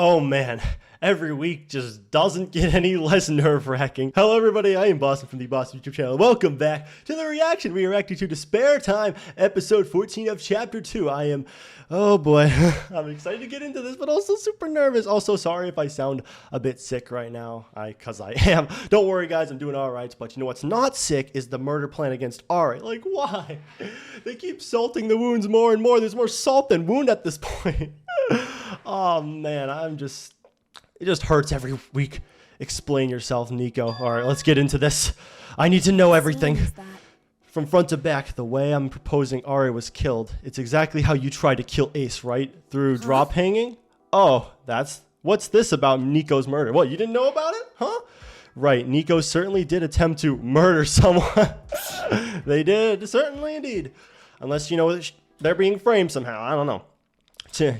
Oh man, every week just doesn't get any less nerve-wracking. Hello everybody, I am Bossome from the Bossome YouTube channel. Welcome back to the reaction. We are reacting to Spare Time, episode 14 of chapter 2. Oh boy, I'm excited to get into this, but also super nervous. Also, sorry if I sound a bit sick right now, cause I am. Don't worry guys, I'm doing alright, but you know what's not sick is the murder plan against Ari. Like, why? They keep salting the wounds more and more. There's more salt than wound at this point. Oh man, it just hurts every week. Explain yourself, Nico. All right, let's get into this. I need to know everything. From front to back, the way I'm proposing Ari was killed. It's exactly how you tried to kill Ace, right? Through drop hanging? Oh, what's this about Nico's murder? What, you didn't know about it? Huh? Right, Nico certainly did attempt to murder someone. They did, certainly indeed. Unless, you know, they're being framed somehow. I don't know.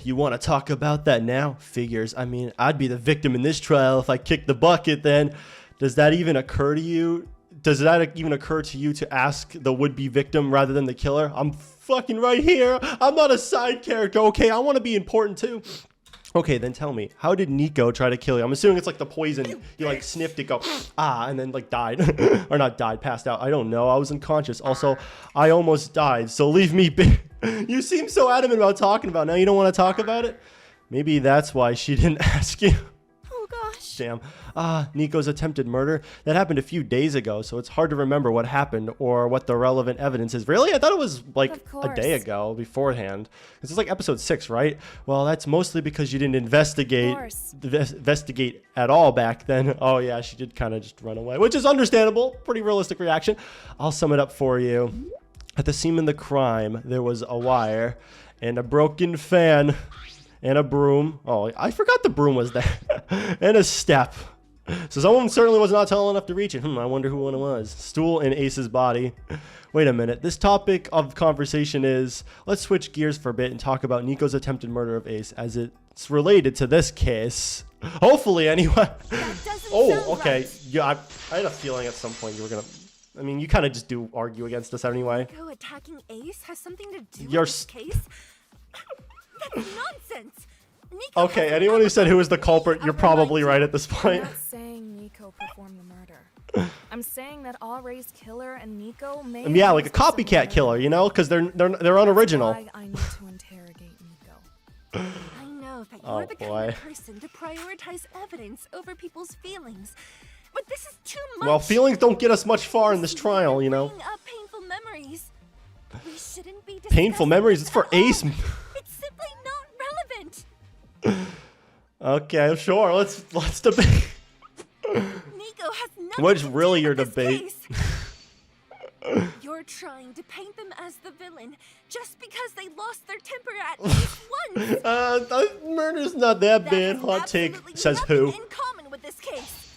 You want to talk about that now? Figures. I mean, I'd be the victim in this trial if I kicked the bucket then. Does that even occur to you? Does that even occur to you to ask the would-be victim rather than the killer? I'm fucking right here. I'm not a side character, okay? I want to be important too. Okay, then tell me, how did Nico try to kill you? I'm assuming it's like the poison. You like sniffed it, go, and then like died. Or not died, passed out. I don't know. I was unconscious. Also, I almost died, so leave me be. You seem so adamant about talking about it. Now you don't want to talk about it? Maybe that's why she didn't ask you. Oh gosh. Damn. Nico's attempted murder. That happened a few days ago, so it's hard to remember what happened or what the relevant evidence is. Really? I thought it was like a day ago beforehand. This is like episode 6, right? Well, that's mostly because you didn't investigate at all back then. Oh yeah, she did kind of just run away, which is understandable. Pretty realistic reaction. I'll sum it up for you. At the scene of the crime, there was a wire and a broken fan and a broom. Oh, I forgot the broom was there. And a step. So someone certainly was not tall enough to reach it. I wonder who one it was. Stool in Ace's body. Wait a minute. This topic of conversation is... Let's switch gears for a bit and talk about Nico's attempted murder of Ace as it's related to this case. Hopefully, anyway. Oh, okay. Yeah, I had a feeling at some point you were going to... I mean, you kind of just do argue against us anyway. Nico attacking Ace has something to do with this case? That's nonsense. Nico okay, anyone who said who was the culprit, you're probably right at this point. I'm not saying Nico performed the murder. I'm saying that Ari's killer and Nico may. Yeah, like a copycat killer, you know, because they're unoriginal. That's why I need to interrogate Nico. I know that you're the kind of person to prioritize evidence over people's feelings. But this is too much. Well, feelings don't get us much far in this trial, you know. Painful memories. We shouldn't be painful memories. It's for Ace. It's simply not relevant. Okay, sure. Let's debate. Nico has nothing What's to do really with your this debate? Case. You're trying to paint them as the villain just because they lost their temper at least once. Murder's not that bad. Hot take. Says who? In common with this case.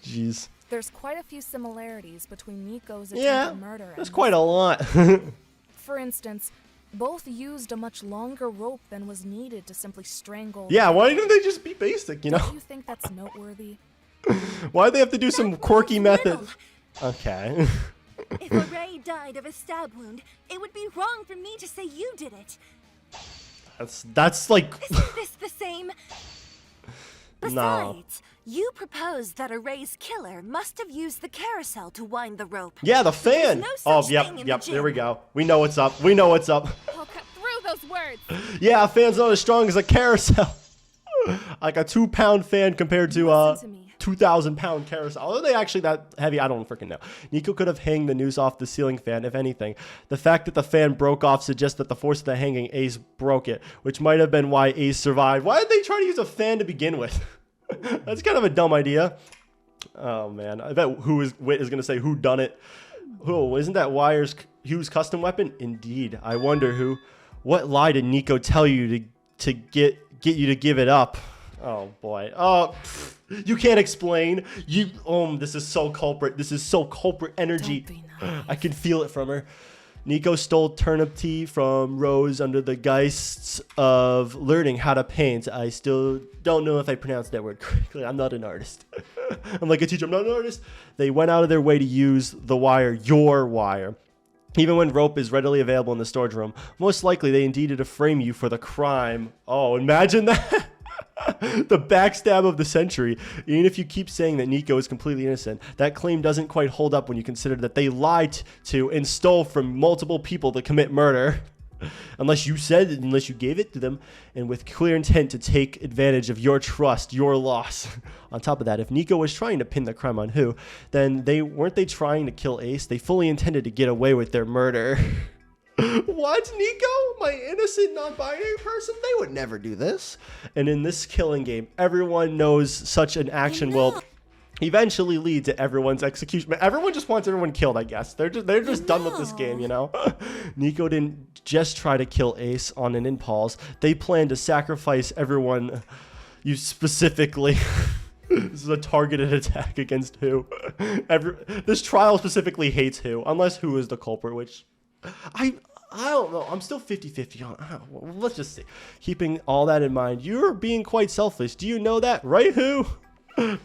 Jeez. There's quite a few similarities between Nico's attempted murder and there's quite a lot. For instance, both used a much longer rope than was needed to simply strangle. Yeah, why didn't they just be basic, you know? Do you think that's noteworthy? Why do they have to do some quirky method? Okay. If a Ray died of a stab wound, it would be wrong for me to say you did it. That's like... Isn't this the same? Besides, No. You proposed that Array's killer must have used the carousel to wind the rope. Yeah, the fan. No Oh, yep. There we go. We know what's up. We know what's up. I'll cut through those words. Yeah, a fan's not as strong as a carousel. Like a 2-pound fan compared to a 2,000-pound carousel. Are they actually that heavy? I don't freaking know. Nico could have hanged the noose off the ceiling fan, if anything. The fact that the fan broke off suggests that the force of the hanging, Ace broke it, which might have been why Ace survived. Why did they try to use a fan to begin with? That's kind of a dumb idea. Oh man, I bet Wit is gonna say who done it. Oh, isn't that Hugh's custom weapon? Indeed. I wonder what lie did Nico tell you to get you to give it up? Oh boy. Oh, you can't explain. This is so culprit. This is so culprit energy. I can feel it from her. Nico stole turnip tea from Rose under the guise of learning how to paint. I still don't know if I pronounced that word correctly. I'm not an artist. I'm like a teacher. I'm not an artist. They went out of their way to use the wire, your wire. Even when rope is readily available in the storage room, most likely they intended to frame you for the crime. Oh, imagine that. The backstab of the century. Even if you keep saying that Nico is completely innocent, that claim doesn't quite hold up when you consider that they lied to and stole from multiple people to commit murder. Unless you gave it to them, and with clear intent to take advantage of your trust, your loss. On top of that, if Nico was trying to pin the crime on who, then weren't they trying to kill Ace? They fully intended to get away with their murder. What, Nico? My innocent non-binary person? They would never do this. And in this killing game, everyone knows such an action will eventually lead to everyone's execution. Everyone just wants everyone killed, I guess. They're just done with this game, you know? Nico didn't just try to kill Ace on an impulse. They planned to sacrifice everyone, you specifically. This is a targeted attack against who? This trial specifically hates who, unless who is the culprit, which I don't know. I'm still 50-50 on. Let's just see. Keeping all that in mind, you're being quite selfish. Do you know that, right? Who?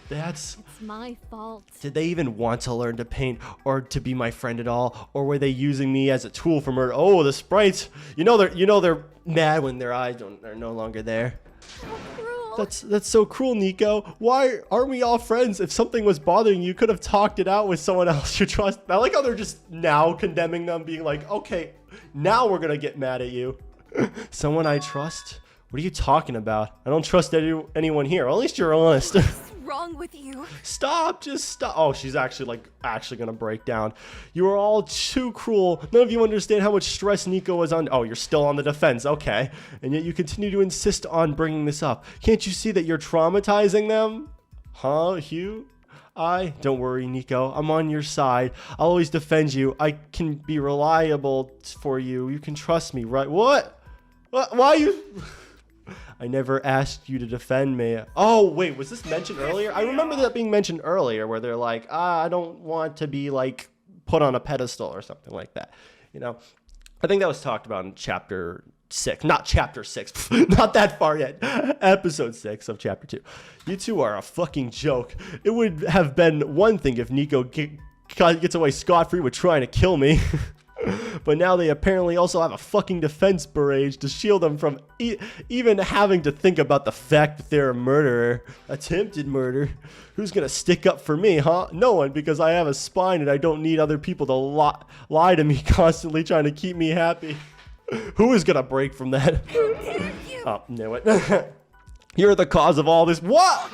It's my fault. Did they even want to learn to paint or to be my friend at all, or were they using me as a tool for murder? Oh, the sprites. You know they're mad when their eyes are no longer there. How cruel. That's so cruel, Nico. Why aren't we all friends? If something was bothering you, could have talked it out with someone else you trust. I like how they're just now condemning them, being like, okay, now we're gonna get mad at you. Someone I trust? What are you talking about? I don't trust anyone here. At least you're honest. What's wrong with you? Stop, just stop. Oh, she's actually gonna break down. You are all too cruel. None of you understand how much stress Nico was under. Oh, you're still on the defense. Okay. And yet you continue to insist on bringing this up. Can't you see that you're traumatizing them? Huh, Hugh? Don't worry, Nico. I'm on your side. I'll always defend you. I can be reliable for you. You can trust me, right? What? Why you... I never asked you to defend me. Oh, wait, was this mentioned earlier? I remember that being mentioned earlier where they're like, I don't want to be like put on a pedestal or something like that. You know, I think that was talked about in chapter 6, not chapter 6, not that far yet. Episode 6 of chapter 2. You two are a fucking joke. It would have been one thing if Nico gets away scot-free with trying to kill me. But now they apparently also have a fucking defense barrage to shield them from even having to think about the fact that they're a murderer. Attempted murder. Who's gonna stick up for me, huh? No one, because I have a spine and I don't need other people to lie to me constantly trying to keep me happy. Who is gonna break from that? Oh, knew it. You're the cause of all this. What?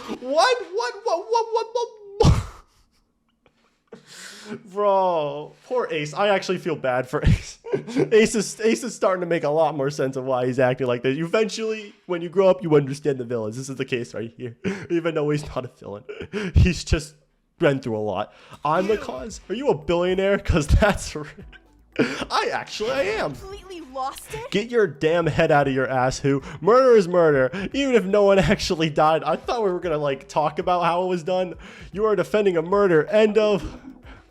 Bro, poor Ace. I actually feel bad for Ace. Ace is starting to make a lot more sense of why he's acting like this. Eventually, when you grow up, you understand the villains. This is the case right here. Even though he's not a villain, he's just been through a lot. I'm the cause. Are you a billionaire? Because that's I am. Completely lost it? Get your damn head out of your ass, who. Murder is murder, even if no one actually died. I thought we were gonna like talk about how it was done. You are defending a murder. End of.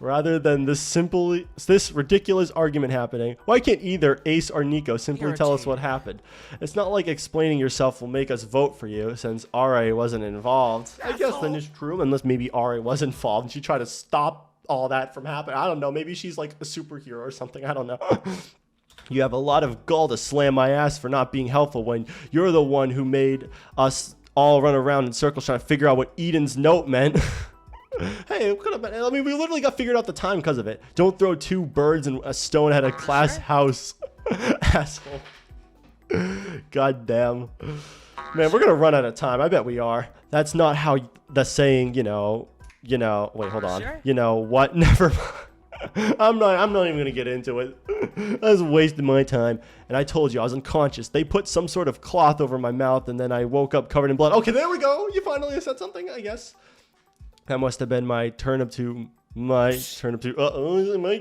Rather than this ridiculous argument happening, why can't either Ace or Nico simply tell us what happened? It's not like explaining yourself will make us vote for you, since RA wasn't involved. I guess then it's true, unless maybe RA was involved and she tried to stop all that from happening. I don't know, maybe she's like a superhero or something, I don't know. You have a lot of gall to slam my ass for not being helpful when you're the one who made us all run around in circles trying to figure out what Eden's note meant. Hey, it could have been. I mean, we literally got figured out the time because of it. Don't throw two birds and a stone at a glass house. Asshole. God damn. Man, we're gonna run out of time. I bet we are. That's not how the saying, wait, hold on. Sure. You know what? Never mind. I'm not even gonna get into it. I was wasting my time. And I told you I was unconscious. They put some sort of cloth over my mouth and then I woke up covered in blood. Okay, there we go. You finally said something, I guess. That must have been my turnip to. Am I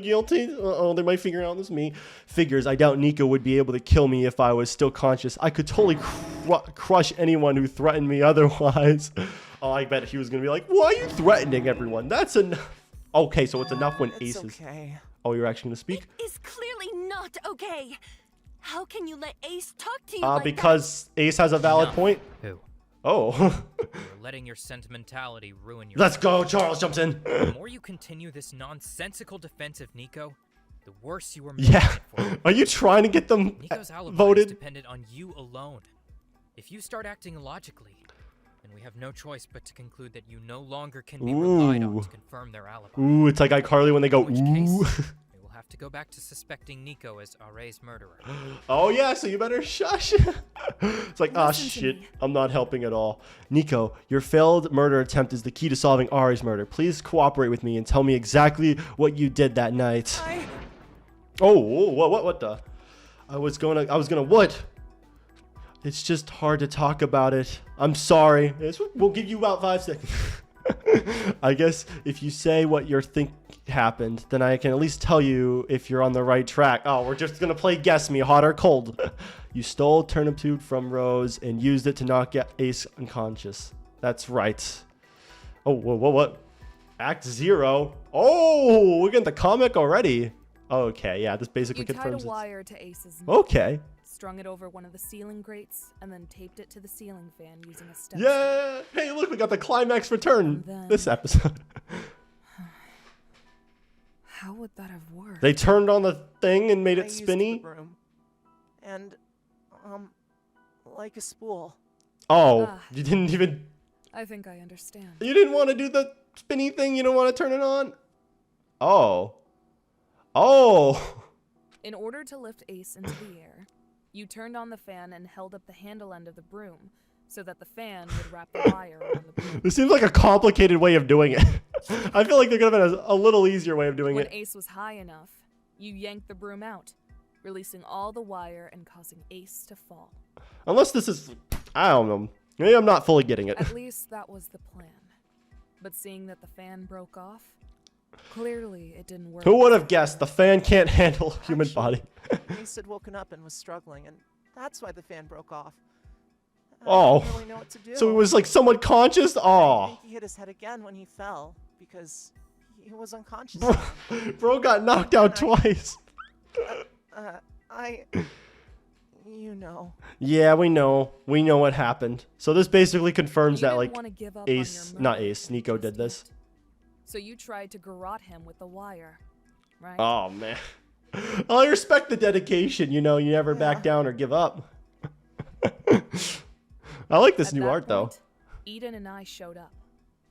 guilty? They might figure out this me. Figures, I doubt Nico would be able to kill me if I was still conscious. I could totally crush anyone who threatened me otherwise. Oh, I bet he was going to be like, why are you threatening everyone? That's enough. Okay, so it's enough when Ace is. Okay. Oh, you're actually going to speak? It is clearly not okay. How can you let Ace talk to you like because Ace has a valid point. Who? Oh. You're letting your sentimentality ruin your... Let's go. Charles jumps in. The more you continue this nonsensical defense of Nico, the worse you were Yeah. making it for. Are you trying to get them Nico's alibi is voted? dependent on you alone. If you start acting logically, then we have no choice but to conclude that you no longer can be relied on Ooh. to confirm their alibi. Ooh, it's like iCarly when they go, In which ooh. case, we will have to go back to suspecting Nico as Are's murderer. Oh yeah, so you better shush. It's like, ah, Listen to shit, me. I'm not helping at all. Nico, your failed murder attempt is the key to solving Ari's murder. Please cooperate with me and tell me exactly what you did that night. Oh, what the? I was gonna what? It's just hard to talk about it. I'm sorry. We'll give you about 5 seconds. I guess if you say what you think happened, then I can at least tell you if you're on the right track. Oh, we're just gonna play guess me, hot or cold. You stole turnip tube from Rose and used it to knock Ace unconscious. That's right. Oh, what? Act 0. Oh, we're getting the comic already. Okay, yeah, this basically You tied confirms a it. wire to Ace's neck, Okay. strung it over one of the ceiling grates, and then taped it to the ceiling fan using a step. Yeah. Hey, look, we got the climax return Then- this episode. How would that have worked? They turned on the thing and made I it used spinny. the broom. And, like a spool. Oh, Ah. you didn't even. I think I understand. You didn't want to do the spinny thing. You don't want to turn it on. Oh. In order to lift Ace into the air, you turned on the fan and held up the handle end of the broom so that the fan would wrap the wire around the broom. This seems like a complicated way of doing it. I feel like there could have been a little easier way of doing When it. Ace was high enough, you yanked the broom out, releasing all the wire and causing Ace to fall. Unless this is, I don't know. Maybe I'm not fully getting it. At least that was the plan. But seeing that the fan broke off, clearly it didn't work. Who would have guessed the fan can't handle a human Actually, body? Ace had woken up and was struggling, and that's why the fan broke off. Oh. I didn't really know what to do. So it was like someone conscious? I Oh. think he hit his head again when he fell, because he was unconscious. Bro got knocked out And I- twice. You know. Yeah, we know. We know what happened. So this basically confirms You that, didn't like, wanna give up on your Ace, not murder Ace, Nico just did this. yet. So you tried to garrote him with the wire, right? Oh, man. I respect the dedication. You know, you never back Yeah. down or give up. I like this At new that art, though. point, Eden and I showed up,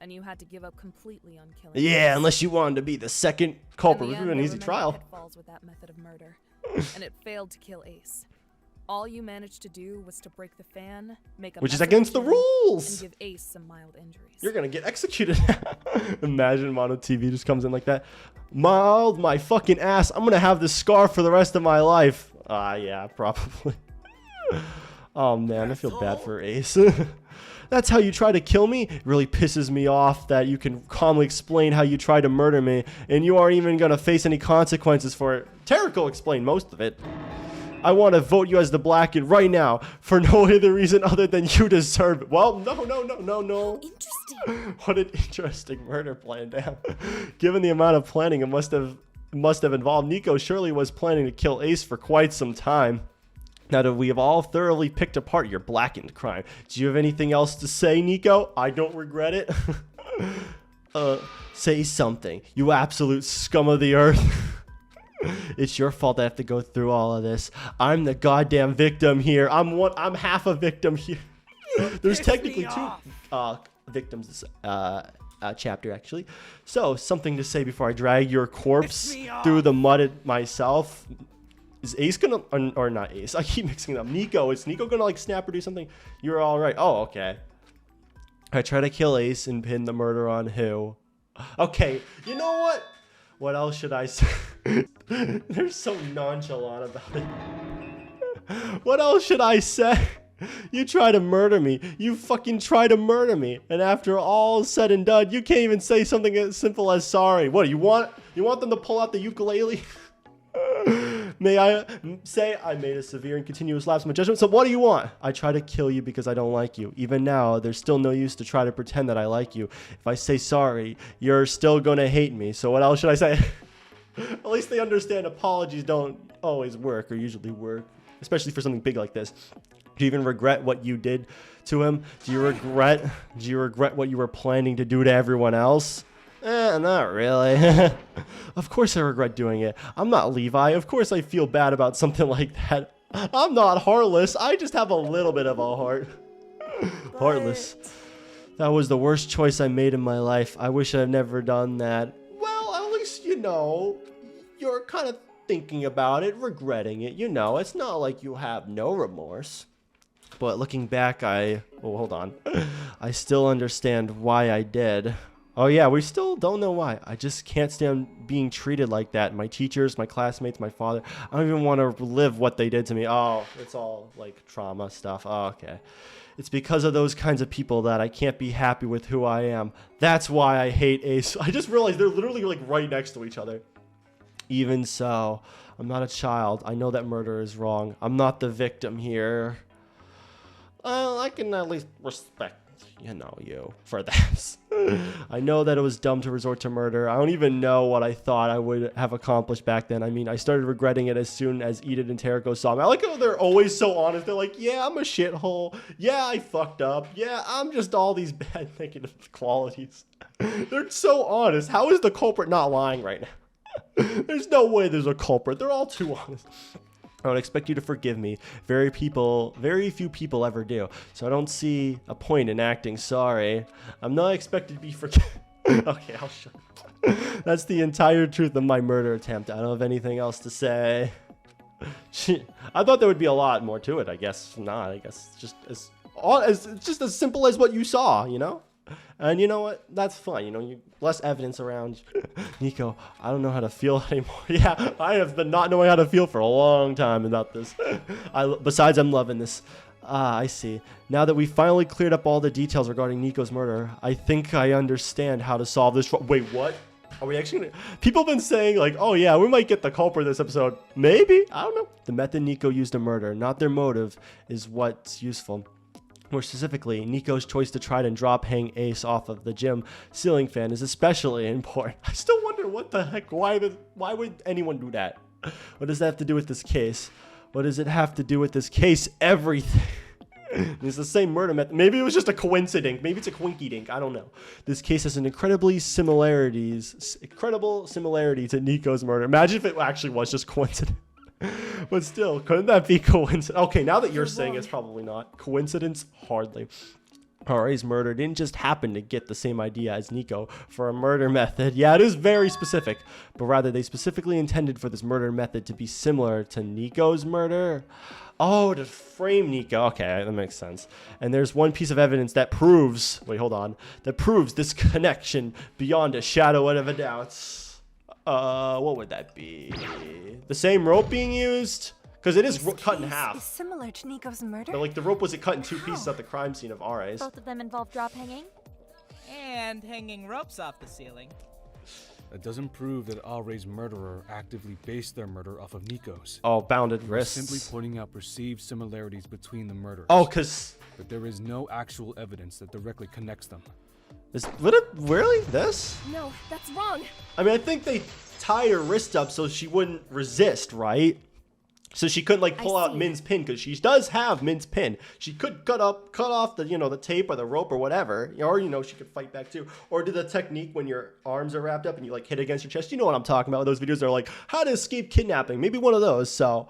and you had to give up completely on killing Yeah, Ace. unless you wanted to be the second In culprit. the It end, was an there easy were many trial. pitfalls with that method of murder, and it failed to kill Ace. All you managed to do was to break the fan, make a Which is mess of the against the gym, rules. and give Ace some mild injuries. You're gonna get executed. Imagine Mono TV just comes in like that. Mild my fucking ass. I'm gonna have this scar for the rest of my life. Yeah, probably. Oh man, I feel bad for Ace. That's how you try to kill me? It really pisses me off that you can calmly explain how you tried to murder me, and you aren't even gonna face any consequences for it. Terrical explained most of it. I want to vote you as the Blackened right now for no other reason other than you deserve it. Well, no. Interesting. What an interesting murder plan, damn. Given the amount of planning it must have involved, Nico surely was planning to kill Ace for quite some time. Now that we have all thoroughly picked apart your Blackened crime, do you have anything else to say, Nico? I don't regret it. Say something, you absolute scum of the earth. It's your fault I have to go through all of this. I'm the goddamn victim here. I'm half a victim here. There's technically two victims this chapter, actually. So, something to say before I drag your corpse through the mud myself. Is Ace gonna, or not Ace? I keep mixing it up. Nico. Is Nico gonna like snap or do something? You're all right. Oh, okay. I try to kill Ace and pin the murder on who? Okay, you know what? What else should I say? They're so nonchalant about it. What else should I say? You try to murder me. You fucking try to murder me. And after all said and done, you can't even say something as simple as sorry. What, you want them to pull out the ukulele? May I say I made a severe and continuous lapse in my judgment? So what do you want? I try to kill you because I don't like you. Even now, there's still no use to try to pretend that I like you. If I say sorry, you're still gonna hate me. So what else should I say? At least they understand apologies don't always work or usually work, especially for something big like this. Do you even regret what you did to him? Do you regret what you were planning to do to everyone else? Not really. Of course I regret doing it. I'm not Levi. Of course I feel bad about something like that. I'm not heartless. I just have a little bit of a heart. Heartless. That was the worst choice I made in my life. I wish I'd never done that. Well, at least, you know, you're kind of thinking about it, regretting it. You know, it's not like you have no remorse. But looking back, oh, hold on. I still understand why I did. Oh yeah, we still don't know why. I just can't stand being treated like that. My teachers, my classmates, my father. I don't even want to live what they did to me. Oh, it's all like trauma stuff. Oh, okay. It's because of those kinds of people that I can't be happy with who I am. That's why I hate Ace. I just realized they're literally like right next to each other. Even so, I'm not a child. I know that murder is wrong. I'm not the victim here. I can at least respect, you know, you for this. I know that it was dumb to resort to murder. I don't even know what I thought I would have accomplished back then. I mean, I started regretting it as soon as Edith and Terako saw me. I like how they're always so honest. They're like, yeah, I'm a shithole. Yeah, I fucked up. Yeah, I'm just all these bad negative qualities. They're so honest. How is the culprit not lying right now? There's no way there's a culprit. They're all too honest. I would expect you to forgive me. Very few people ever do. So I don't see a point in acting sorry. I'm not expected to be forgiven. Okay, I'll shut up. That's the entire truth of my murder attempt. I don't have anything else to say. I thought there would be a lot more to it. I guess not. I guess it's just as simple as what you saw, you know? And you know what? That's fine. You know, less evidence around. Nico, I don't know how to feel anymore. Yeah, I have been not knowing how to feel for a long time about this. Besides, I'm loving this. I see. Now that we finally cleared up all the details regarding Nico's murder, I think I understand how to solve this. Wait, what? Are we actually gonna... People have been saying, like, oh yeah, we might get the culprit this episode. Maybe? I don't know. The method Nico used to murder, not their motive, is what's useful. More specifically, Nico's choice to try and drop hang Ace off of the gym ceiling fan is especially important. I still wonder what the heck, why would anyone do that? What does that have to do with this case? What does it have to do with this case? Everything. It's the same murder method. Maybe it was just a coincidence. Maybe it's a quinky dink. I don't know. This case has an incredible similarity to Nico's murder. Imagine if it actually was just coincidence. But still, couldn't that be coincidence? Okay, now that you're saying it's probably not. Coincidence? Hardly. Haru's murder didn't just happen to get the same idea as Nico for a murder method. Yeah, it is very specific. But rather, they specifically intended for this murder method to be similar to Nico's murder. Oh, to frame Nico. Okay, that makes sense. And there's one piece of evidence that proves... Wait, hold on. That proves this connection beyond a shadow of a doubt. What would that be? The same rope being used? Because it is cut in half. Is similar to Nico's murder? But like the rope was cut in two pieces at the crime scene of Ares. Both of them involve drop hanging? And hanging ropes off the ceiling. That doesn't prove that Ares' murderer actively based their murder off of Nico's. Oh, bounded wrists. Simply pointing out perceived similarities between the murders. Oh, because... But there is no actual evidence that directly connects them. Would it really? This? No, that's wrong. I mean, I think they tied her wrist up so she wouldn't resist, right? So she couldn't like pull out Min's pin, because she does have Min's pin. She could cut off the, you know, the tape or the rope or whatever, or, you know, she could fight back too. Or do the technique when your arms are wrapped up and you like hit against your chest. You know what I'm talking about. Those videos are like how to escape kidnapping. Maybe one of those. So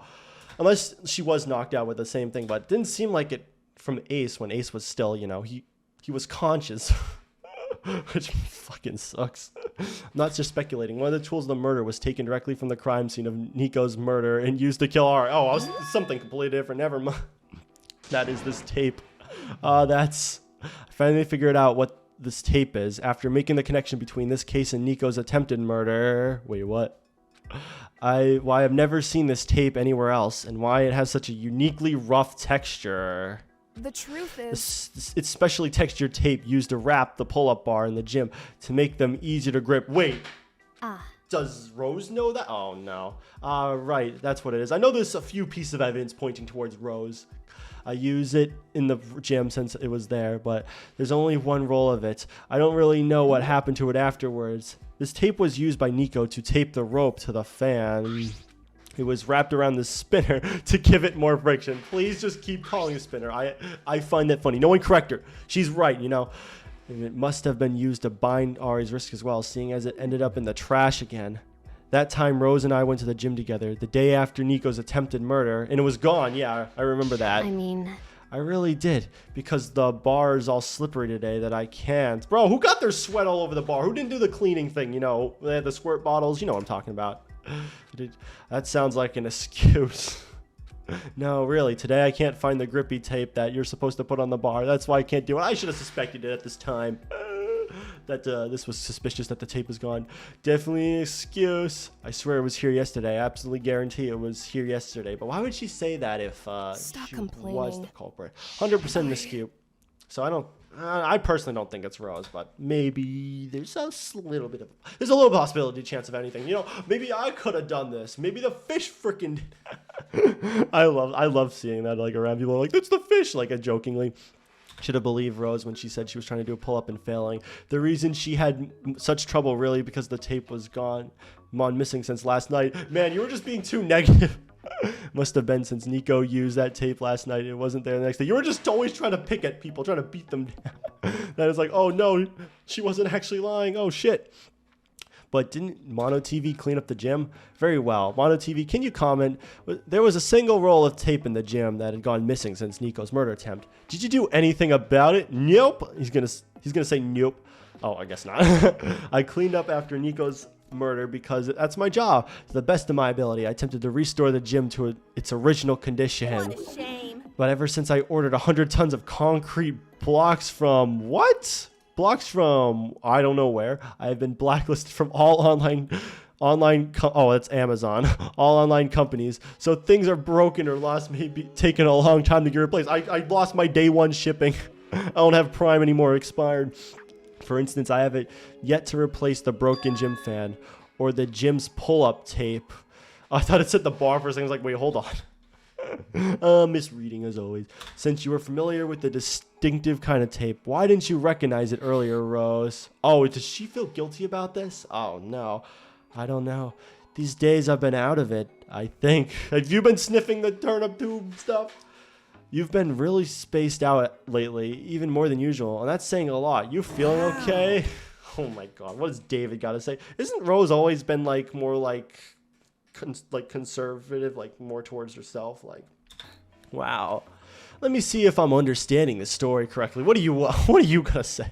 unless she was knocked out with the same thing, but it didn't seem like it from Ace when Ace was still, you know, he was conscious. Which fucking sucks. I'm not just speculating. One of the tools of the murder was taken directly from the crime scene of Nico's murder and used to kill Ari. Oh, something completely different. Never mind. That is this tape. I finally figured out what this tape is after making the connection between this case and Nico's attempted murder. Wait, what? Why I've never seen this tape anywhere else and why it has such a uniquely rough texture. The truth is... It's specially textured tape used to wrap the pull-up bar in the gym to make them easier to grip. Wait. Does Rose know that? Oh, no. Right. That's what it is. I know there's a few pieces of evidence pointing towards Rose. I use it in the gym since it was there, but there's only one roll of it. I don't really know what happened to it afterwards. This tape was used by Nico to tape the rope to the fan. It was wrapped around the spinner to give it more friction. Please just keep calling it spinner. I find that funny. No one correct her. She's right, you know. And it must have been used to bind Ari's wrist as well, seeing as it ended up in the trash again. That time, Rose and I went to the gym together, the day after Nico's attempted murder, and it was gone. Yeah, I remember that. I mean, I really did, because the bar is all slippery today that I can't. Bro, who got their sweat all over the bar? Who didn't do the cleaning thing? You know, they had the squirt bottles. You know what I'm talking about. That sounds like an excuse. No, really, today I can't find the grippy tape that you're supposed to put on the bar. That's why I can't do it. I should have suspected it at this time. That this was suspicious that the tape is gone. Definitely an excuse. I swear it was here yesterday. I absolutely guarantee it was here yesterday. But why would she say that if she was the culprit? 100% an excuse. So I personally don't think it's Rose, but maybe there's a little possibility, chance of anything. You know, maybe I could have done this. Maybe the fish freaking did. I love seeing that, like, around people, like, that's the fish, like, jokingly. Should have believed Rose when she said she was trying to do a pull-up and failing. The reason she had such trouble really because the tape was gone missing since last night. Man, you were just being too negative. Must have been since Nico used that tape last night. It wasn't there the next day. You were just always trying to pick at people, trying to beat them down. That is like, oh no, she wasn't actually lying. Oh shit. But didn't Mono TV clean up the gym? Very well. Mono TV, can you comment? There was a single roll of tape in the gym that had gone missing since Nico's murder attempt. Did you do anything about it? Nope. He's gonna say nope. Oh, I guess not. I cleaned up after Nico's murder because that's my job. To the best of my ability, I attempted to restore the gym to its original condition. what a shame. But ever since I ordered 100 tons of concrete blocks from what? Blocks from I don't know where. I have been blacklisted from all online it's Amazon. All online companies. So things are broken or lost, maybe taking a long time to get replaced. I lost my day one shipping. I don't have Prime anymore, expired. For instance, I haven't yet to replace the broken gym fan or the gym's pull-up tape. I thought it said the bar for a second. I was like, wait, hold on. Misreading as always. Since you were familiar with the distinctive kind of tape, why didn't you recognize it earlier, Rose? Oh, does she feel guilty about this? Oh, no. I don't know. These days I've been out of it, I think. Have you been sniffing the turnip tube stuff? You've been really spaced out lately, even more than usual, and that's saying a lot. You feeling okay? Oh my god, what does David got to say? Isn't Rose always been like more like conservative, like more towards herself? Like, wow. Let me see if I'm understanding the story correctly. What are you gonna say?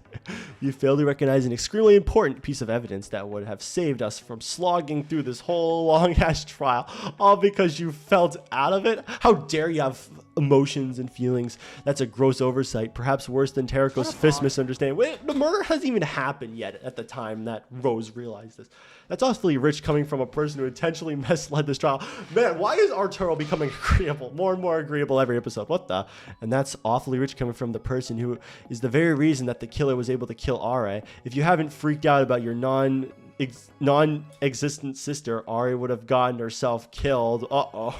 You failed to recognize an extremely important piece of evidence that would have saved us from slogging through this whole long-ass trial, all because you felt out of it? How dare you have emotions and feelings? That's a gross oversight, perhaps worse than Terrico's fist misunderstanding. Wait, the murder hasn't even happened yet at the time that Rose realized this. That's awfully rich coming from a person who intentionally misled this trial. Man, why is Arturo becoming agreeable? More and more agreeable every episode. What the? And that's awfully rich coming from the person who is the very reason that the killer was able to kill Ari. If you haven't freaked out about your non-existent sister, Ari would have gotten herself killed. Uh-oh.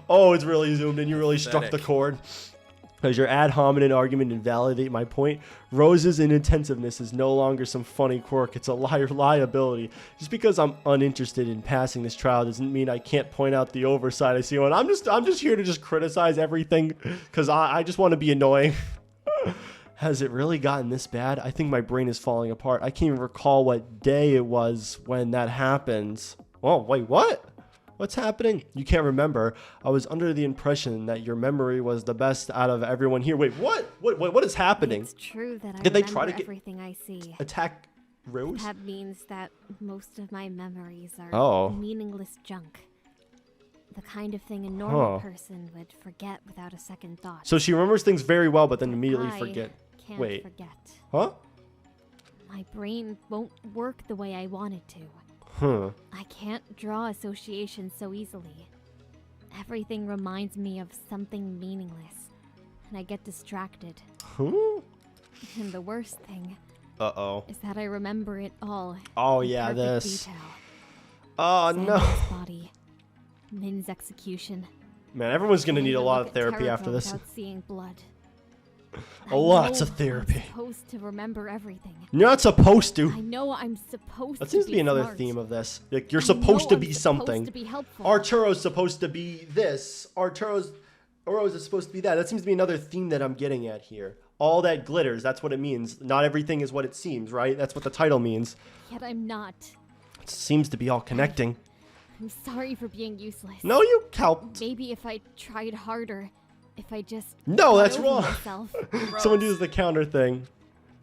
Oh, it's really zoomed in. You really struck the chord. Does your ad hominem argument invalidate my point? Rose's inattentiveness is no longer some funny quirk. It's a liability. Just because I'm uninterested in passing this trial doesn't mean I can't point out the oversight I see. And I'm just here to just criticize everything because I just want to be annoying. Has it really gotten this bad? I think my brain is falling apart. I can't even recall what day it was when that happened. Oh, wait, what? What's happening? You can't remember. I was under the impression that your memory was the best out of everyone here. Wait, what? What is happening? It's true that I Did they try to get everything I see. attack Rose? That means that most of my memories are meaningless junk. The kind of thing a normal person would forget without a second thought. So she remembers things very well, but then immediately forget. Can't Wait. forget. Huh? My brain won't work the way I want it to. Huh. I can't draw associations so easily. Everything reminds me of something meaningless, and I get distracted. Huh? And the worst thing is that I remember it all. Oh in yeah, perfect this. Detail. Oh no. Sandman's body, Min's execution. Man, everyone's gonna need a lot of therapy Terrible after this. without seeing blood. Lots of therapy. I'm supposed to remember everything. You're not supposed to. I know I'm supposed That seems to be another smart. theme of this. Like, you're supposed to be something. To be helpful. Arturo's supposed to be this. Rose is supposed to be that. That seems to be another theme that I'm getting at here. All that glitters, that's what it means. Not everything is what it seems, right? That's what the title means. Yet I'm not. It seems to be all connecting. I'm sorry for being useless. No, you helped. Maybe if I tried harder, if I just No, got that's over wrong. myself. Someone does the counter thing.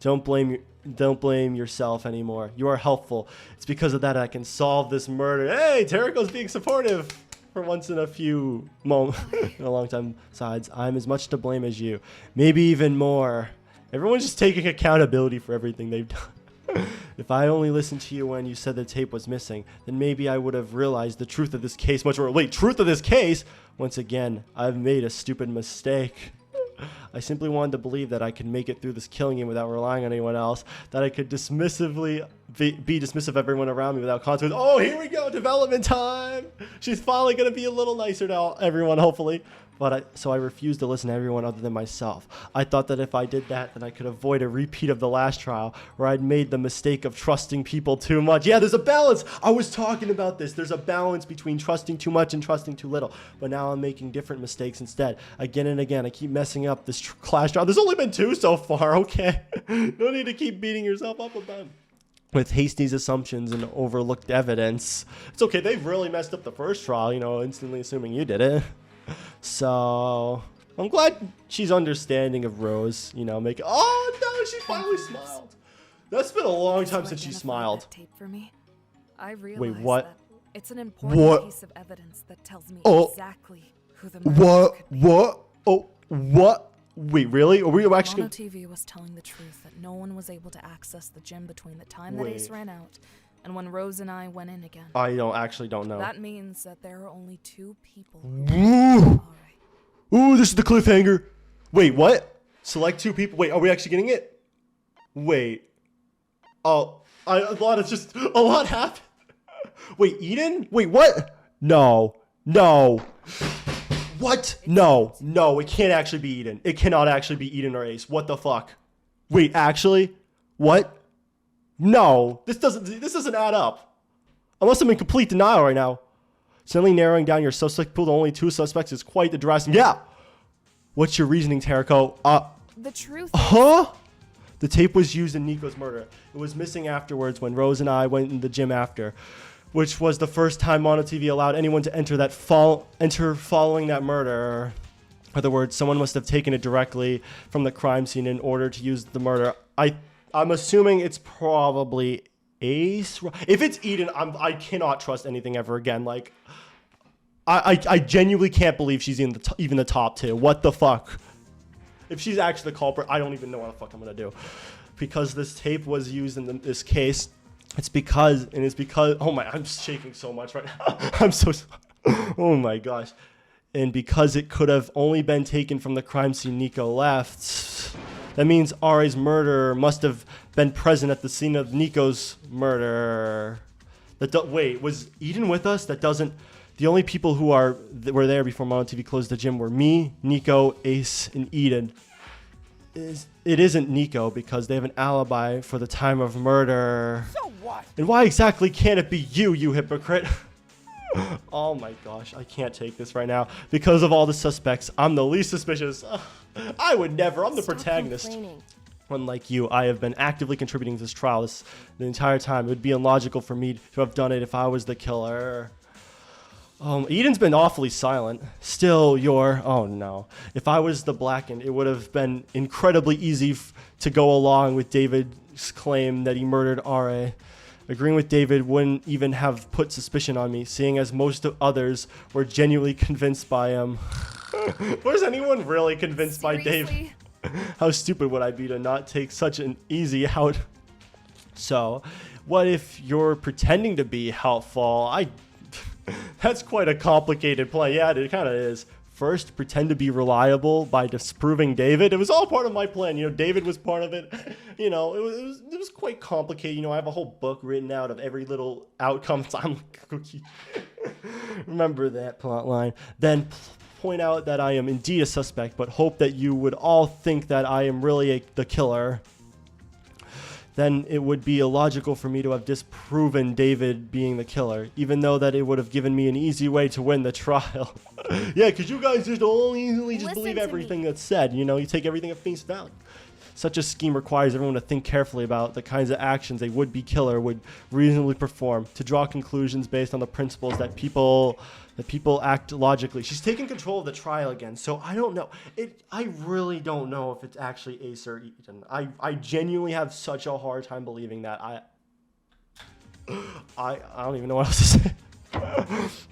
Don't blame yourself anymore. You are helpful. It's because of that I can solve this murder. Hey, Terrico's being supportive for once in a few moments, in a long time. Besides, I'm as much to blame as you. Maybe even more. Everyone's just taking accountability for everything they've done. If I only listened to you when you said the tape was missing, then maybe I would have realized the truth of this case much more. Wait, truth of this case? Once again, I've made a stupid mistake. I simply wanted to believe that I could make it through this killing game without relying on anyone else, that I could dismissively be dismissive of everyone around me without consequence. Oh, here we go, development time. She's finally going to be a little nicer to everyone, hopefully. So I refused to listen to everyone other than myself. I thought that if I did that, then I could avoid a repeat of the last trial where I'd made the mistake of trusting people too much. Yeah, there's a balance. I was talking about this. There's a balance between trusting too much and trusting too little. But now I'm making different mistakes instead. Again and again, I keep messing up this class trial. There's only been 2 so far, okay? No need to keep beating yourself up about it. With hasty assumptions and overlooked evidence. It's okay, they've really messed up the first trial, instantly assuming you did it. So I'm glad she's understanding of Rose, oh no, she finally smiled. That's been a long time since she smiled. That tape for me. I realize Wait, what? that it's an important piece of evidence that tells me exactly who the murderer could be. What? Wait, really? Are we actually Mono TV was telling the truth that no one was able to access the gym between the time that Ace ran out and when Rose and I went in again. I don't know. That means that there are only 2 people. Ooh. Ooh, this is the cliffhanger. Wait, what? Select 2 people. Wait, are we actually getting it? Wait. Oh, a lot happened. Wait, Eden? Wait, what? No. What? No, it can't actually be Eden. It cannot actually be Eden or Ace. What the fuck? Wait, actually? What? No, this doesn't add up. Unless I'm in complete denial right now. Suddenly narrowing down your suspect pool to only 2 suspects is quite the drastic. Yeah. What's your reasoning, Terrico? The truth. Huh? The tape was used in Nico's murder. It was missing afterwards when Rose and I went in the gym after, which was the first time Mono TV allowed anyone to enter following that murder. In other words, someone must have taken it directly from the crime scene in order to use the murder. I'm assuming it's probably Ace. If it's Eden, I cannot trust anything ever again. Like, I genuinely can't believe she's in even the top 2. What the fuck? If she's actually the culprit, I don't even know what the fuck I'm gonna do. Because this tape was used in this case. It's because, oh my, I'm shaking so much right now. I'm so, oh my gosh. And because it could have only been taken from the crime scene Nico left, that means Ari's murderer must have been present at the scene of Nico's murder. Wait, was Eden with us? The only people who were there before Mono TV closed the gym were me, Nico, Ace, and Eden. It isn't Nico because they have an alibi for the time of murder. So what? And why exactly can't it be you hypocrite? Oh my gosh, I can't take this right now. Because of all the suspects, I'm the least suspicious. I would never. I'm the protagonist. Unlike you, I have been actively contributing to this trial the entire time. It would be illogical for me to have done it if I was the killer. Eden's been awfully silent. Still, oh no. If I was the Blackened, it would have been incredibly easy to go along with David's claim that he murdered R.A. Agreeing with David wouldn't even have put suspicion on me, seeing as most of others were genuinely convinced by him. Was anyone really convinced by David? How stupid would I be to not take such an easy out? So, what if you're pretending to be helpful? That's quite a complicated plan. Yeah, it kind of is. First, pretend to be reliable by disproving David. It was all part of my plan. David was part of it. It was quite complicated. I have a whole book written out of every little outcome. I'm cookie. Remember that plot line. Then point out that I am indeed a suspect, but hope that you would all think that I am really the killer. Then it would be illogical for me to have disproven David being the killer, even though that it would have given me an easy way to win the trial. Yeah, because you guys just all easily just believe everything that's said. You take everything at face value. Such a scheme requires everyone to think carefully about the kinds of actions a would-be killer would reasonably perform, to draw conclusions based on the principles that people act logically. She's taking control of the trial again, so I don't know. I really don't know if it's actually Ace or Eden. I genuinely have such a hard time believing that. I don't even know what else to say.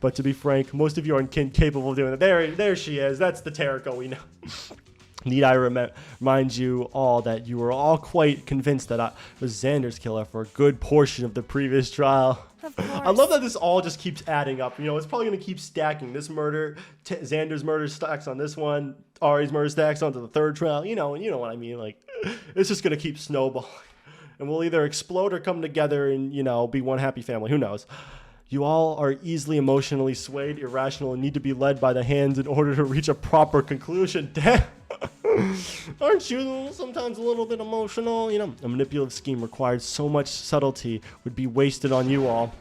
But to be frank, most of you aren't capable of doing that. There she is. That's the Terrico we know. Need I remind you all that you were all quite convinced that I was Xander's killer for a good portion of the previous trial. Of course. I love that this all just keeps adding up. You know, it's probably going to keep stacking. This murder, Xander's murder stacks on this one, Ari's murder stacks onto the third trial. You know what I mean. Like, it's just going to keep snowballing. And we'll either explode or come together and, you know, be one happy family. Who knows? You all are easily emotionally swayed, irrational, and need to be led by the hands in order to reach a proper conclusion. Damn. Aren't you sometimes a little bit emotional? You know, a manipulative scheme required so much subtlety would be wasted on you all.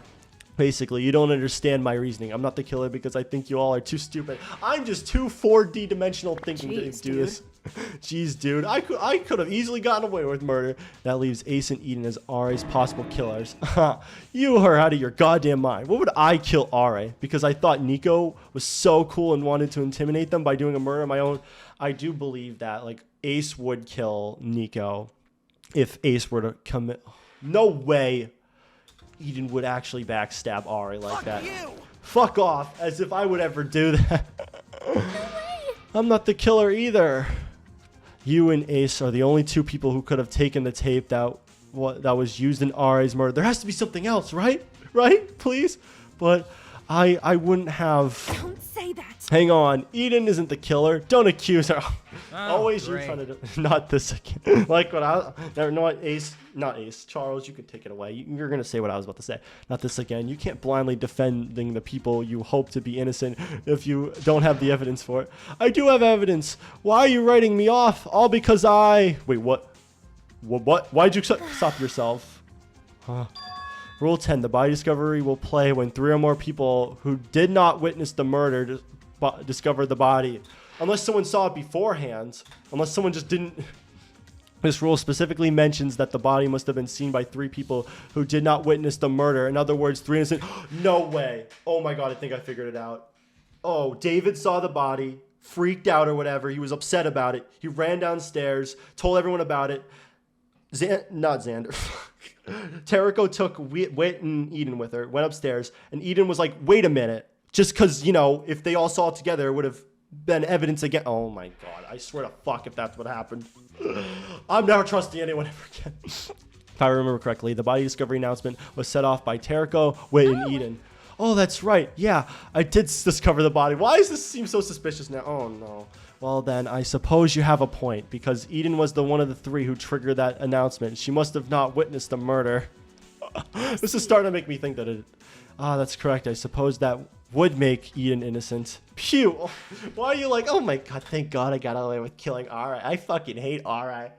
Basically, you don't understand my reasoning. I'm not the killer because I think you all are too stupid. I'm just too 4D dimensional thinking to do this. Jeez, dude. I could have easily gotten away with murder. That leaves Ace and Eden as Ari's possible killers. You are out of your goddamn mind. What would I kill Ari? Because I thought Nico was so cool and wanted to intimidate them by doing a murder of my own. I do believe that, like, Ace would kill Nico if Ace were to commit. No way Eden would actually backstab Ari like that. Fuck off, as if I would ever do that. I'm not the killer either. You and Ace are the only two people who could have taken the tape that was used in Ari's murder. There has to be something else, right? Right? Please? But I wouldn't have... Don't say that. Hang on. Eden isn't the killer. Don't accuse her. Always great. you trying to do... Not this again. Like what I... Never know what Ace... Not Ace. Charles, you can take it away. You're going to say what I was about to say. Not this again. You can't blindly defending the people you hope to be innocent if you don't have the evidence for it. I do have evidence. Why are you writing me off? All because I... Wait, what? What? Why'd you stop yourself? Huh. Rule 10, the body discovery will play when 3 or more people who did not witness the murder discover the body. Unless someone saw it beforehand. Unless someone just didn't... This rule specifically mentions that the body must have been seen by 3 people who did not witness the murder. In other words, 3 innocent... No way. Oh my god, I think I figured it out. Oh, David saw the body, freaked out or whatever. He was upset about it. He ran downstairs, told everyone about it. Not Xander. Terrico took Wit and Eden with her, went upstairs, and Eden was like, wait a minute. Just because, you know, if they all saw it together, it would have been evidence again. Oh my god, I swear to fuck if that's what happened. I'm never trusting anyone ever again. If I remember correctly, the body discovery announcement was set off by Terrico, Wit, and Eden. Oh, that's right. Yeah, I did discover the body. Why does this seem so suspicious now? Oh no. Well then, I suppose you have a point, because Eden was the one of the 3 who triggered that announcement. She must have not witnessed the murder. This is starting to make me think that it... that's correct. I suppose that would make Eden innocent. Pew! Why are you like, oh my god, thank god I got away with killing Ari. I fucking hate Ari.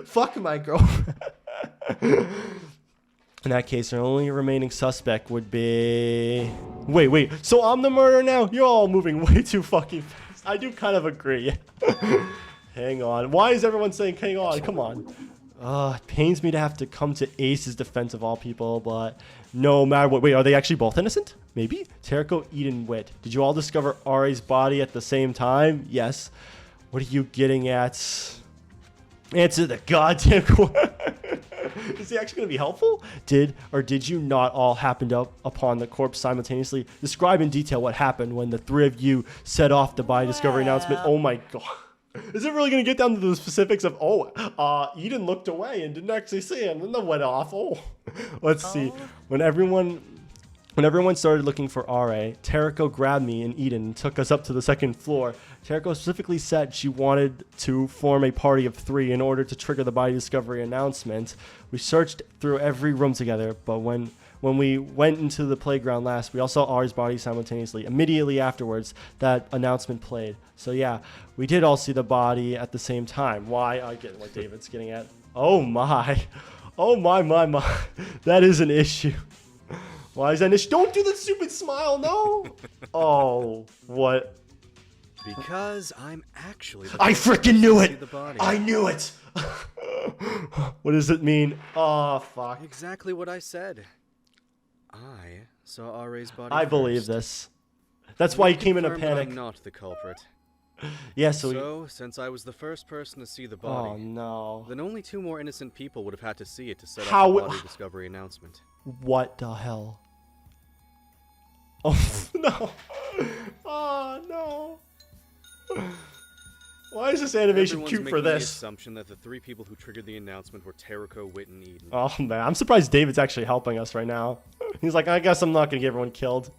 Fuck my girlfriend. In that case, our only remaining suspect would be... Wait. So I'm the murderer now? You're all moving way too fucking fast. I do kind of agree. Hang on. Why is everyone saying hang on? Come on. It pains me to have to come to Ace's defense of all people, but no matter what. Wait, are they actually both innocent? Maybe? Terrico, Eden, Wit. Did you all discover Ari's body at the same time? Yes. What are you getting at? Answer the goddamn question. Is he actually going to be helpful? Did you not all happen upon the corpse simultaneously? Describe in detail what happened when the 3 of you set off the body discovery announcement. Oh my god. Is it really going to get down to the specifics of, Eden looked away and didn't actually see him, and then went off. Oh, let's see. When everyone started looking for R.A., Terrico grabbed me and Eden and took us up to the 2nd floor. Terrico specifically said she wanted to form a party of 3 in order to trigger the body discovery announcement. We searched through every room together, but when we went into the playground last, we all saw Ari's body simultaneously. Immediately afterwards, that announcement played. So yeah, we did all see the body at the same time. Why? I get what David's getting at. Oh my. Oh my. That is an issue. Why is that an issue? Don't do the stupid smile, no! Oh, what? Because I'm actually... I freaking knew it! I knew it! What does it mean? Oh, fuck. Exactly what I said. I saw Are's body I believe first. this. That's why he came in a Confirmed that panic. I'm not the culprit. Yeah, So, since I was the first person to see the body, Oh, no. then only 2 more innocent people would have had to see it to set How up the body discovery announcement. What the hell? Oh, no. Oh, no. Why is this animation Everyone's cute for making the this? assumption that the 3 people who triggered the announcement were Terako, Wit, and Eden. Oh, man. I'm surprised David's actually helping us right now. He's like, I guess I'm not going to get everyone killed.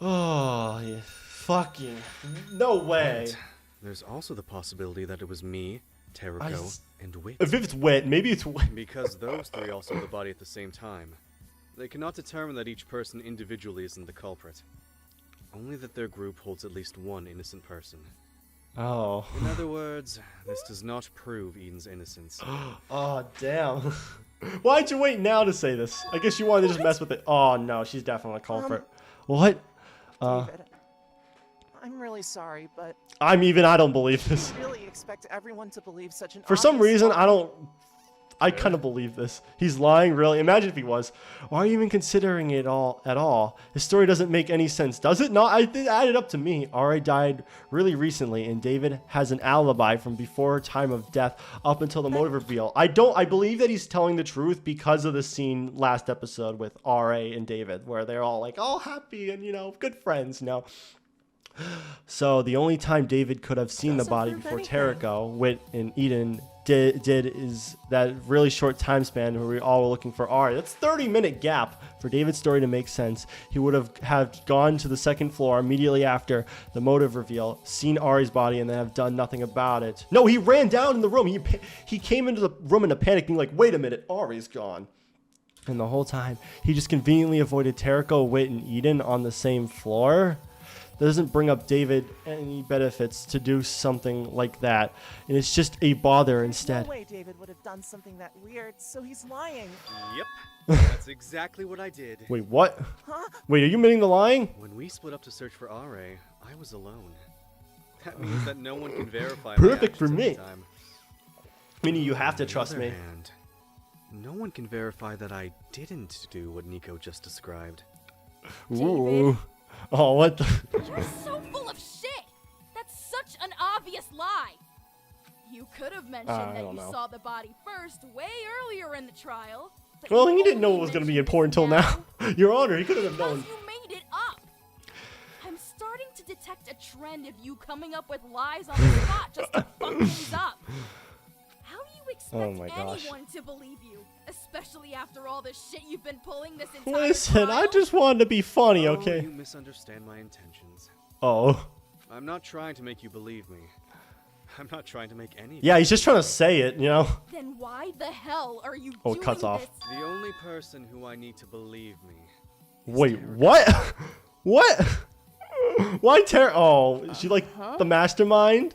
Oh, yeah. Fucking. No way. But there's also the possibility that it was me, Terako, and Wit. If it's Wit, maybe it's Wit. Because those 3 all saw the body at the same time. They cannot determine that each person individually isn't the culprit. Only that their group holds at least 1 innocent person. Oh. In other words, this does not prove Eden's innocence. Oh, damn. Why'd you wait now to say this? I guess you wanted to just mess with it. Oh, no, she's definitely a culprit. What? David, I'm really sorry, but I don't believe this. I really expect everyone to believe such an For some obvious reason, lie. I kind of believe this. He's lying, really. Imagine if he was. Why are you even considering it at all? His story doesn't make any sense, does it? No, it added up to me. Ra died really recently, and David has an alibi from before time of death up until the motive reveal. I believe that he's telling the truth because of the scene last episode with Ra and David, where they're all like, all happy and, good friends, So the only time David could have seen the body prove before anything. Terako, Wit, and Eden did is that really short time span where we all were looking for Ari. That's 30-minute gap for David's story to make sense. He would have gone to the second floor immediately after the motive reveal, seen Ari's body, and then have done nothing about it. No, he ran down in the room. He came into the room in a panic, being like, "Wait a minute, Ari's gone." And the whole time, he just conveniently avoided Terako, Wit, and Eden on the same floor. That doesn't bring up David any benefits to do something like that. And it's just a bother instead. No way David would have done something that weird, so he's lying. Yep, that's exactly what I did. Wait, what? Huh? Wait, are you admitting the lying? When we split up to search for Ra, I was alone. That means that no one can verify Perfect my for actions me. at the time. Meaning you have to On the trust other me. hand, no one can verify that I didn't do what Nico just described. Ooh. Oh, what the? You're so full of shit! That's such an obvious lie! You could have mentioned I that don't you know. saw the body first way earlier in the trial. but Well, you he didn't know only it was going to be mentioned important this till now. Your Honor, he could have Because known. you made it up! I'm starting to detect a trend of you coming up with lies on the spot just to fuck things up. How do you expect Oh my gosh. anyone to believe you? Especially after all the shit you've been pulling this entire Listen, I trial? just wanted to be funny, Oh, okay? you misunderstand my intentions. Oh. I'm not trying to make you believe me. I'm not trying to make any. Yeah, he's just trying to say it, Then why the hell are you Oh, it doing cuts off. this? The only person who I need to believe me. Wait, what? What? Why Oh, is she like the mastermind?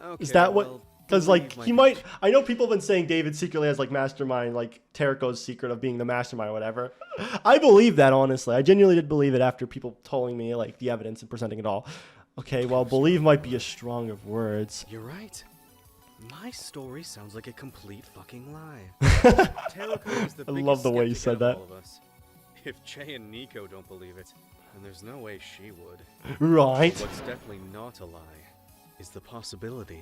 Okay, Is that what? well, Because like believe he my might. I know people have been saying David secretly has like mastermind, like Terako's secret of being the mastermind or whatever. I believe that honestly. I genuinely did believe it after people telling me like the evidence and presenting it all. Okay, well, believe might be a strong of words. You're right. My story sounds like a complete fucking lie. Terako is the I biggest love the way you skeptic said of that. all of us. If Jay and Nico don't believe it, then there's no way she would. Right. What's definitely not a lie is the possibility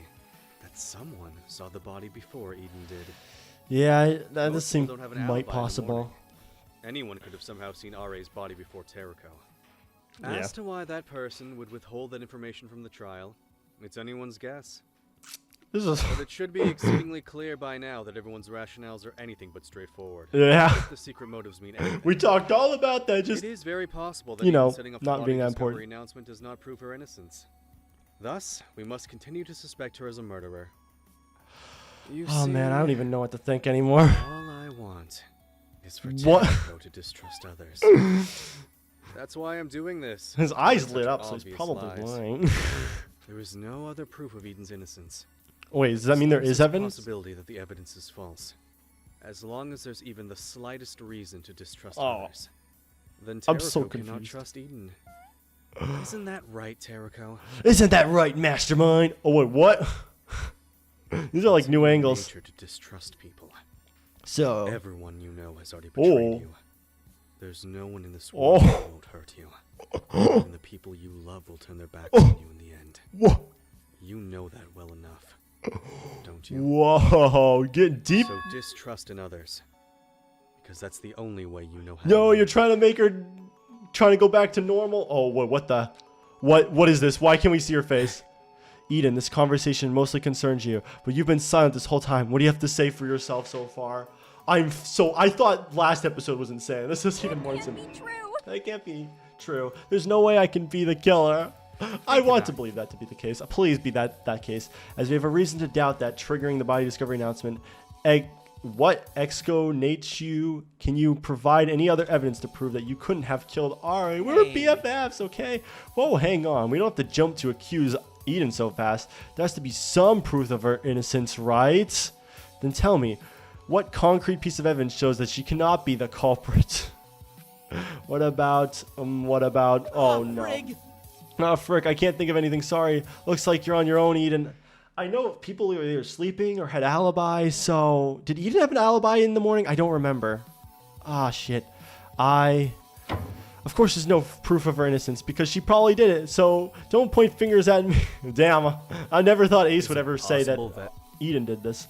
that someone saw the body before Eden did. Yeah, that Most does seem people don't have an alibi might in the possible. morning. Anyone could have somehow seen Ra's body before Terako. Yeah. As to why that person would withhold that information from the trial, it's anyone's guess. This is. But it should be exceedingly clear by now that everyone's rationales are anything but straightforward. Yeah. If the secret motives mean anything. We talked all about that. Just It is very possible that you know, even setting up the not body being that discovery important. announcement does not prove her innocence. Thus, we must continue to suspect her as a murderer. You oh man, I see, don't even know what to think anymore. All I want is for What? Terako to distrust others. That's why I'm doing this. His eyes Such lit up, so he's obvious probably lies. lying. There is no other proof of Eden's innocence. Wait, does that mean there There's is a evidence? possibility that the evidence is false. As long as there's even the slightest reason to distrust Oh. others, then I'm Terako so cannot confused. trust Eden. Isn't that right, Terako? Isn't that right, Mastermind? Oh wait, what? These are like It's new in your angles. nature to distrust people. So, Everyone you know has already betrayed Oh. you. There's no one in this world Oh. who won't hurt you. Even the people you love will turn their backs on you in the end. whoa, You know that well enough, don't you? whoa, getting deep. So distrust in others, because that's the only way you know how. No, to you're live. trying to make her, trying to go back to normal. Oh, what the, what is this? Why can't we see your face? Eden, this conversation mostly concerns you, but you've been silent this whole time. What do you have to say for yourself so far? I thought last episode was insane. This is even more Can't insane. be true. That can't be true. There's no way I can be the killer. I want to believe that to be the case. Please be that case, as we have a reason to doubt that triggering the body discovery announcement. What exonates you? Can you provide any other evidence to prove that you couldn't have killed Ari? We're BFFs, okay? Whoa, hang on. We don't have to jump to accuse Eden so fast. There has to be some proof of her innocence, right? Then tell me, what concrete piece of evidence shows that she cannot be the culprit? What about, oh no. Frig. Oh, frick, I can't think of anything, sorry. Looks like you're on your own, Eden. I know people were either sleeping or had alibis, so... Did Eden have an alibi in the morning? I don't remember. Ah, shit. Of course there's no proof of her innocence, because she probably did it, so don't point fingers at me. Damn, I never thought Ace would ever say that Possible Eden did this.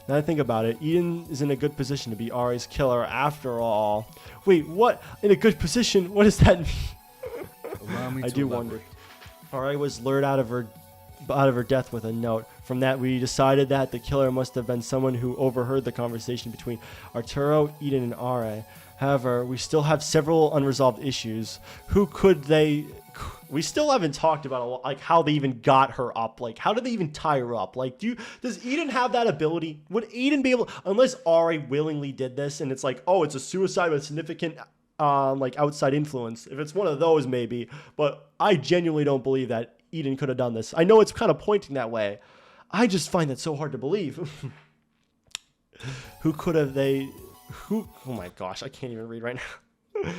Now I think about it, Eden is in a good position to be Ari's killer after all. Wait, what? In a good position? What does that mean? Allow me I to do elaborate. wonder. Ari was lured out of her death with a note. From that, we decided that the killer must have been someone who overheard the conversation between Arturo, Eden, and Ari. However, we still have several unresolved issues. Who could they... We still haven't talked about like how they even got her up. Like, how did they even tie her up? Like, does Eden have that ability? Would Eden be able... Unless Ari willingly did this, and it's like, oh, it's a suicide with significant... like outside influence. If it's one of those, maybe. But I genuinely don't believe that Eden could have done this. I know it's kind of pointing that way. I just find that so hard to believe. Who could have they... Who... Oh my gosh, I can't even read right now.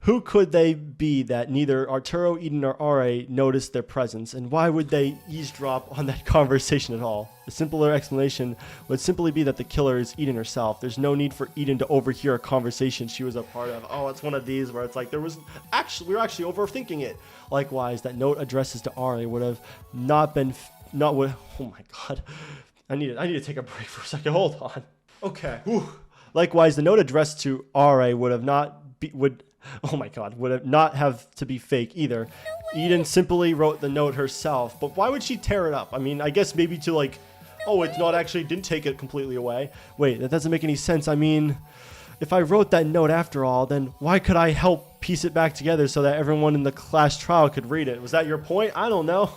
Who could they be that neither Arturo, Eden, or Ra noticed their presence? And why would they eavesdrop on that conversation at all? A simpler explanation would simply be that the killer is Eden herself. There's no need for Eden to overhear a conversation she was a part of. Oh, it's one of these where it's like we were actually overthinking it. Likewise, that note addresses to Ra would have not been... Oh my god. I need to take a break for a second. Hold on. Okay. Whew. Likewise, the note addressed to Ra would have not have to be fake either. Eden simply wrote the note herself, but why would she tear it up? I mean, I guess maybe to like, it's not actually, didn't take it completely away. Wait, that doesn't make any sense. I mean, if I wrote that note after all, then why could I help piece it back together so that everyone in the class trial could read it? Was that your point? I don't know.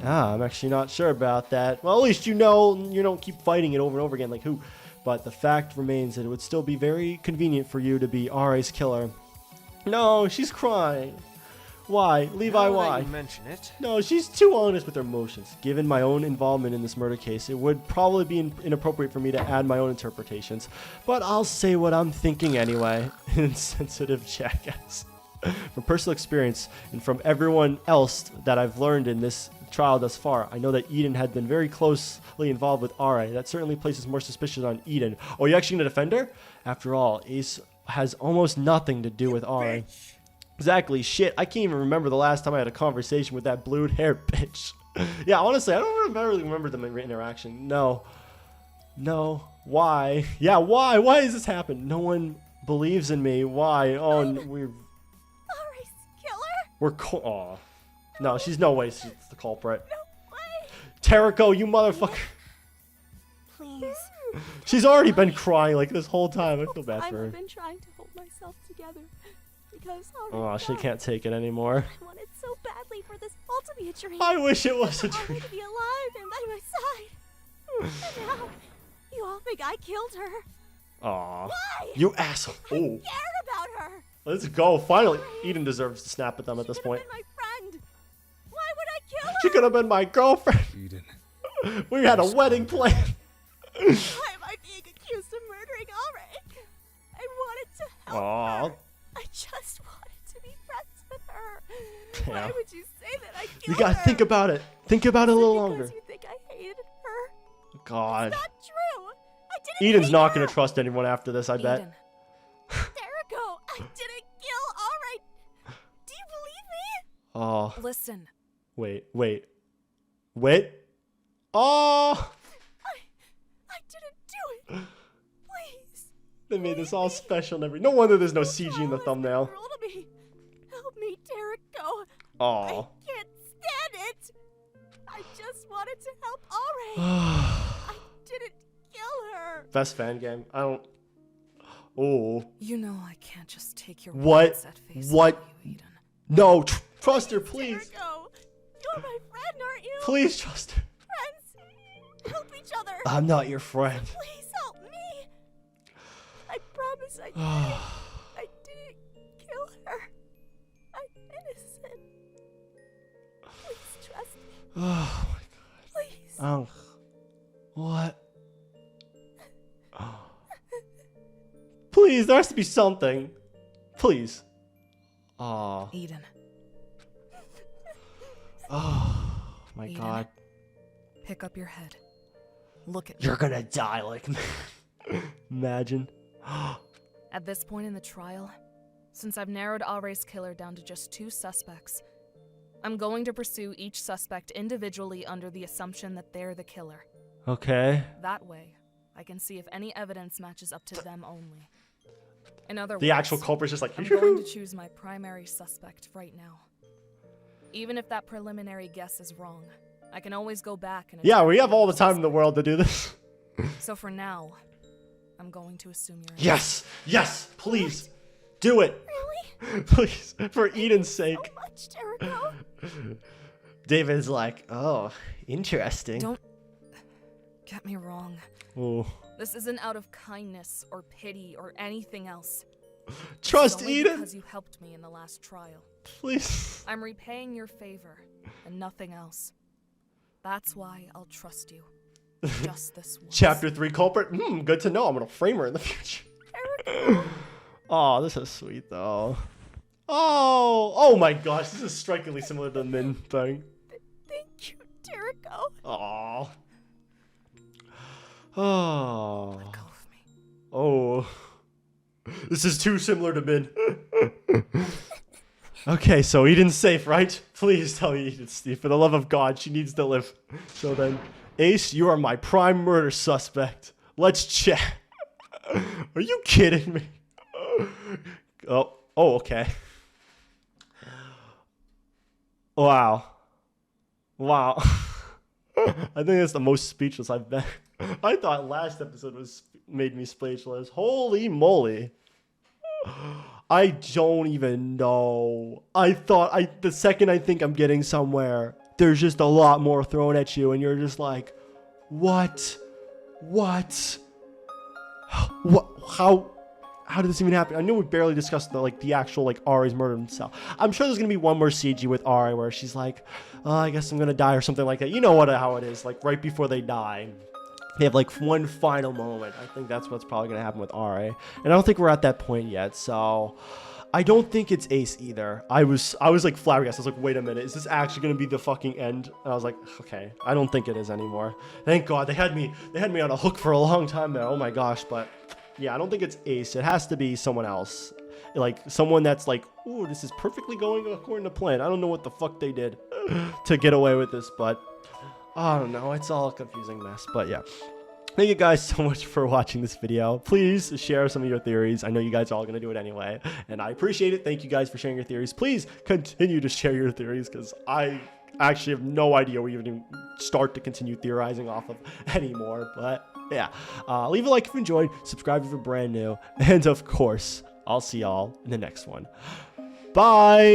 I'm actually not sure about that. Well, at least you know you don't keep fighting it over and over again like who. But the fact remains that it would still be very convenient for you to be Ra's killer. No, she's crying. Why? Levi, why? You mention it. No, she's too honest with her emotions. Given my own involvement in this murder case, it would probably be inappropriate for me to add my own interpretations. But I'll say what I'm thinking anyway. Insensitive jackass. From personal experience and from everyone else that I've learned in this trial thus far, I know that Eden had been very closely involved with Ra. That certainly places more suspicion on Eden. Oh, you actually gonna defend her? After all, Ace has almost nothing to do with Ra. Exactly, shit. I can't even remember the last time I had a conversation with that blue-haired bitch. Yeah, honestly, I don't really remember the interaction. No. Why? Yeah, why? Why has this happened? No one believes in me. Why? Oh, Ari's killer? Aw. No, she's no way she's the culprit. No way. Terrico, you motherfucker. Please. She's already been crying like this whole time. I feel bad for her. I've been trying to hold myself together because She can't take it anymore. I wanted so badly for this all to be a dream. I wish it was a Ari dream. to be alive and by my side. And now, you all think I killed her. Aw. Why? You asshole. I Oh. cared about her. Let's go. Finally. Eden deserves to snap at them at this point. She could have been my friend. Why would I kill her? She could have been my girlfriend. Eden. We had a wedding plan. Why am I being accused of murdering Ari? I wanted to help Aw. her. I just wanted to be friends with her. Yeah. Why would you say that I killed You gotta her? think about it. Think about it a little longer. Because you think I hated her God. Not true. I didn't Eden's hate not her. gonna trust anyone after this, I bet. Eden, Jericho, I didn't kill Alright. Do you believe me? Oh, listen. wait. Oh, I didn't do it. Please. they made this all special and everything. No wonder there's no CG in the Child has been thumbnail. cruel to me. Help me, Jericho. Oh. I can't stand it. I just wanted to help Alright. I didn't kill her. Best fan game. I don't. Oh. You know I can't just take your What? words at face What? value, Eden. No, trust her, please. Jericho, you're my friend, aren't you? Please trust her. Friends, help each other. I'm not your friend. Please help me. I promise I didn't. I didn't kill her. I'm innocent. Please trust me. Oh my God. Please. Oh. What? Please, there has to be something. Please. Oh. Eden, Oh my Eden. God. pick up your head. Look at me. You're gonna die like me. Imagine. At this point in the trial, since I've narrowed Alray's killer down to just 2 suspects, I'm going to pursue each suspect individually under the assumption that they're the killer. Okay. That way, I can see if any evidence matches up to them only. In other words, The actual culprit's just like, I'm going to choose my primary suspect right now. Even if that preliminary guess is wrong, I can always go back and... yeah, we attack have all the other time in the world to do this. So for now, I'm going to assume you're... Yes, yes, please, do it. Really? Please, for Eden's sake. So much, Jericho. David's like, oh, interesting. Don't get me wrong. Oh. This isn't out of kindness or pity or anything else. Trust It's only Eden, because you helped me in the last trial. please. I'm repaying your favor and nothing else. That's why I'll trust you. Just this once. Chapter 3 culprit. Good to know. I'm gonna frame her in the future. Oh, this is sweet though. Oh my gosh, this is strikingly similar to the Min thing. Thank you, Jericho. Oh. Oh. Let go of me. Oh. This is too similar to Min. Okay, so Eden's safe, right? Please tell me Eden's safe. For the love of God, she needs to live. So then, Ace, you are my prime murder suspect. Let's chat. Are you kidding me? Oh, okay. Wow. Wow. I think that's the most speechless I've been. I thought last episode made me speechless. Holy moly. I don't even know. The second I think I'm getting somewhere, there's just a lot more thrown at you and you're just like, what? How did this even happen? I know we barely discussed the actual Ari's murder himself. I'm sure there's gonna be one more CG with Ari where she's like, oh, I guess I'm gonna die or something like that. You know how it is, right before they die. They have one final moment. I think that's what's probably gonna happen with Ari. And I don't think we're at that point yet, so I don't think it's Ace either. I was flabbergasted. I was like, wait a minute, is this actually gonna be the fucking end? And I was like, okay, I don't think it is anymore. Thank God. They had me on a hook for a long time there. Oh my gosh, but yeah, I don't think it's Ace. It has to be someone else. Someone that's ooh, this is perfectly going according to plan. I don't know what the fuck they did to get away with this, but I don't know. It's all a confusing mess, but yeah. Thank you guys so much for watching this video. Please share some of your theories. I know you guys are all going to do it anyway, and I appreciate it. Thank you guys for sharing your theories. Please continue to share your theories because I actually have no idea where you even start to continue theorizing off of anymore, but yeah. Leave a like if you enjoyed, subscribe if you're brand new, and of course, I'll see y'all in the next one. Bye!